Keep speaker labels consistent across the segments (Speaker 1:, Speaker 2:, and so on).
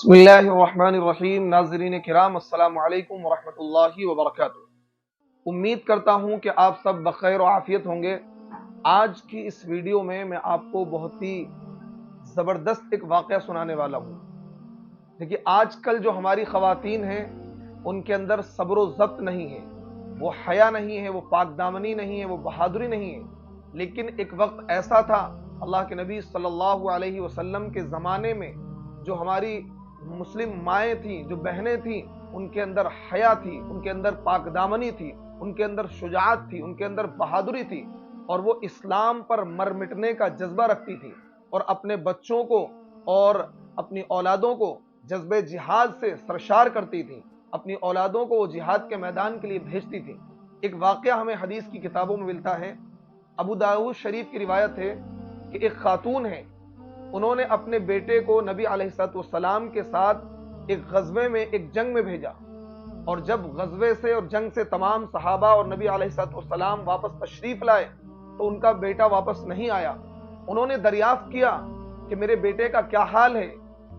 Speaker 1: बिस्मिल्लाहिर्रहमानिर्रहीम। नाज़रीन किराम, अस्सलामु अलैकुम वरहमतुल्लाहि वबरकातुहू। उम्मीद करता हूँ कि आप सब बखैर और आफियत होंगे। आज की इस वीडियो में मैं आपको बहुत ही ज़बरदस्त एक वाक़या सुनाने वाला हूँ। देखिए, आजकल जो हमारी ख़वातीन हैं उनके अंदर सब्र व ज़ब्त नहीं है, वो हया नहीं है, वो पाकदामनी नहीं है, वो बहादुरी नहीं है। लेकिन एक वक्त ऐसा था, अल्लाह के नबी सल्लल्लाहु अलैहि वसल्लम के ज़माने में जो हमारी मुस्लिम माएँ थीं, जो बहनें थीं, उनके अंदर हया थी, उनके अंदर पाकदामनी थी, उनके अंदर शुजाअत थी, उनके अंदर बहादुरी थी, और वो इस्लाम पर मर मिटने का जज्बा रखती थी और अपने बच्चों को और अपनी औलादों को जज्बे जिहाद से सरशार करती थी। अपनी औलादों को वो जिहाद के मैदान के लिए भेजती थी। एक वाक़या हमें हदीस की किताबों में मिलता है। अबू दाऊद शरीफ की रिवायत है कि एक खातून है, उन्होंने अपने बेटे को नबी अलैहिस्सलाम के साथ एक गज़वे में, एक जंग में भेजा, और जब गज़वे से और जंग से तमाम सहाबा और नबी अलैहिस्सलाम वापस तशरीफ़ लाए तो उनका बेटा वापस नहीं आया। उन्होंने दरियाफ्त किया कि मेरे बेटे का क्या हाल है,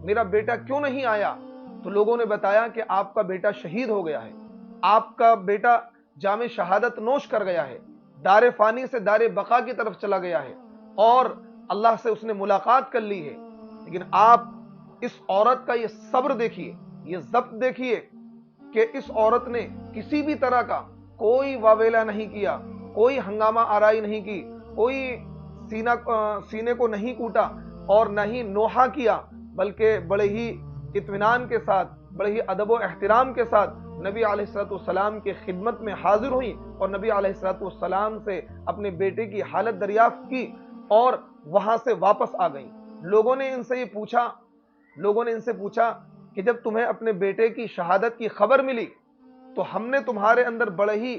Speaker 1: मेरा बेटा क्यों नहीं आया? तो लोगों ने बताया कि आपका बेटा शहीद हो गया है, आपका बेटा जामे शहादत नोश कर गया है, दारे फ़ानी से दारे बका की तरफ चला गया है और अल्लाह से उसने मुलाकात कर ली है। लेकिन आप इस औरत का ये सब्र देखिए, ये ज़ब्त देखिए कि इस औरत ने किसी भी तरह का कोई वावेला नहीं किया, कोई हंगामा आराई नहीं की, कोई सीने को नहीं कूटा और न ही नोहा किया, बल्कि बड़े ही इत्मीनान के साथ, बड़े ही अदब व एहतराम के साथ नबी अलैहिस्सलाम की खिदमत में हाजिर हुई और नबी अलैहिस्सलाम से अपने बेटे की हालत दरियाफ्त की और वहां से वापस आ गई। लोगों ने इनसे पूछा कि जब तुम्हें अपने बेटे की शहादत की खबर मिली तो हमने तुम्हारे अंदर बड़ा ही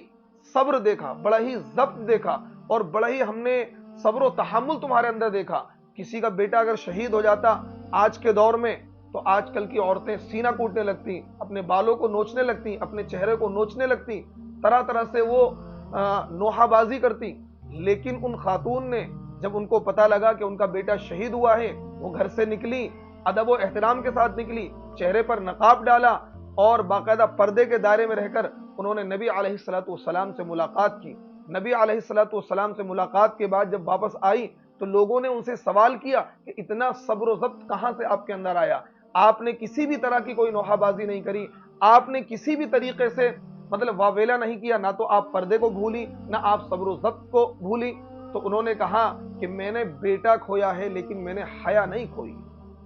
Speaker 1: सब्र देखा, बड़ा ही ज़ब्त देखा और बड़ा ही हमने सब्र व तहम्मुल तुम्हारे अंदर देखा। किसी का बेटा अगर शहीद हो जाता आज के दौर में तो आजकल की औरतें सीना कूटने लगती, अपने बालों को नोचने लगती, अपने चेहरे को नोचने लगती, तरह तरह से वो नोहाबाजी करती। लेकिन उन खातून ने, जब उनको पता लगा कि उनका बेटा शहीद हुआ है, वो घर से निकली, अदब व एहतराम के साथ निकली, चेहरे पर नकाब डाला और बाकायदा पर्दे के दायरे में रहकर उन्होंने नबी अलैहिस्सलाम से मुलाकात की। नबी अलैहिस्सलाम से मुलाकात के बाद जब वापस आई तो लोगों ने उनसे सवाल किया कि इतना सब्र व ज़ब्त कहाँ से आपके अंदर आया? आपने किसी भी तरह की कोई नोहाबाजी नहीं करी, आपने किसी भी तरीके से मतलब वावेला नहीं किया, ना तो आप पर्दे को भूली, ना आप सब्र व ज़ब्त को भूली। तो उन्होंने कहा कि मैंने बेटा खोया है लेकिन मैंने हया नहीं खोई।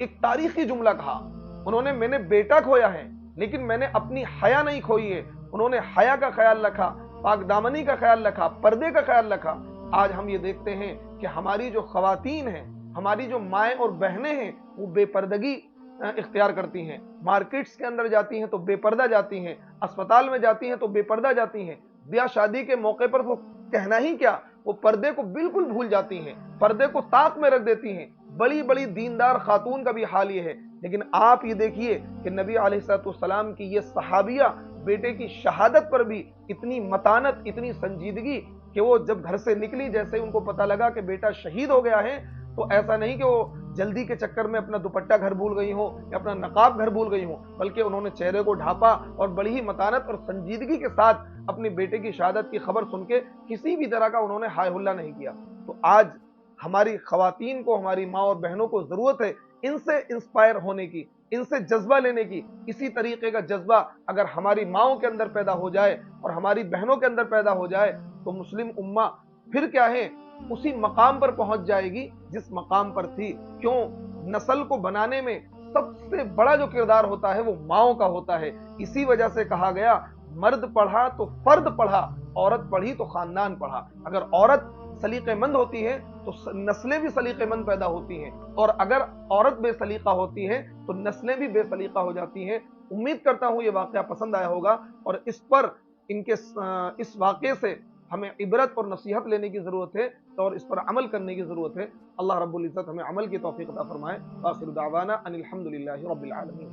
Speaker 1: एक तारीखी जुमला कहा उन्होंने, मैंने बेटा खोया है लेकिन मैंने अपनी हया नहीं खोई है। उन्होंने हया का ख्याल रखा, पाकदामनी का ख्याल रखा, पर्दे का ख्याल रखा। आज हम ये देखते हैं कि हमारी जो ख़वातीन हैं, हमारी जो माएँ और बहनें हैं, वो बेपर्दगी इख्तियार करती हैं। मार्केट्स के अंदर जाती हैं तो बेपर्दा जाती हैं, अस्पताल में जाती हैं तो बेपर्दा जाती हैं, ब्याह शादी के मौके पर वो कहना ही क्या, वो पर्दे को बिल्कुल भूल जाती हैं, पर्दे को ताक में रख देती हैं। बड़ी बड़ी दीनदार खातून का भी हाल ये है। लेकिन आप ये देखिए कि नबी अलैहिस्सलाम की ये सहाबिया बेटे की शहादत पर भी इतनी मतानत, इतनी संजीदगी कि वो जब घर से निकली, जैसे ही उनको पता लगा कि बेटा शहीद हो गया है, तो ऐसा नहीं कि वो जल्दी के चक्कर में अपना दुपट्टा घर भूल गई हो या अपना नकाब घर भूल गई हो, बल्कि उन्होंने चेहरे को ढांपा और बड़ी ही मतानत और संजीदगी के साथ अपने बेटे की शहादत की खबर सुन के किसी भी तरह का उन्होंने हाय हुल्ला नहीं किया। तो आज हमारी ख़वातीन को, हमारी माँ और बहनों को ज़रूरत है इनसे इंस्पायर होने की, इनसे जज्बा लेने की। इसी तरीके का जज्बा अगर हमारी माँओं के अंदर पैदा हो जाए और हमारी बहनों के अंदर पैदा हो जाए तो मुस्लिम उम्मा फिर क्या है, उसी मकाम पर पहुंच जाएगी जिस मकाम पर थी। क्यों? नस्ल को बनाने में सबसे बड़ा जो किरदार होता है वो माँओं का होता है। इसी वजह से कहा गया, मर्द पढ़ा तो फर्द पढ़ा, औरत पढ़ी तो खानदान पढ़ा। अगर औरत सलीक़ेमंद होती है तो नस्लें भी सलीक़ेमंद पैदा होती हैं, और अगर औरत बेसलीका होती है तो नस्लें भी बेसलीका हो जाती हैं। उम्मीद करता हूँ ये वाक़या पसंद आया होगा और इस पर इस वाक़े से हमें इबरत और नसीहत लेने की ज़रूरत है और इस पर अमल करने की ज़रूरत है। अल्लाह रब्बुल इज़्ज़त हमें अमल की तौफ़ीक़ अता फ़रमाए। आखिर दावाना अनिल हम्दुलिल्लाहि रब्बिल आलमीन।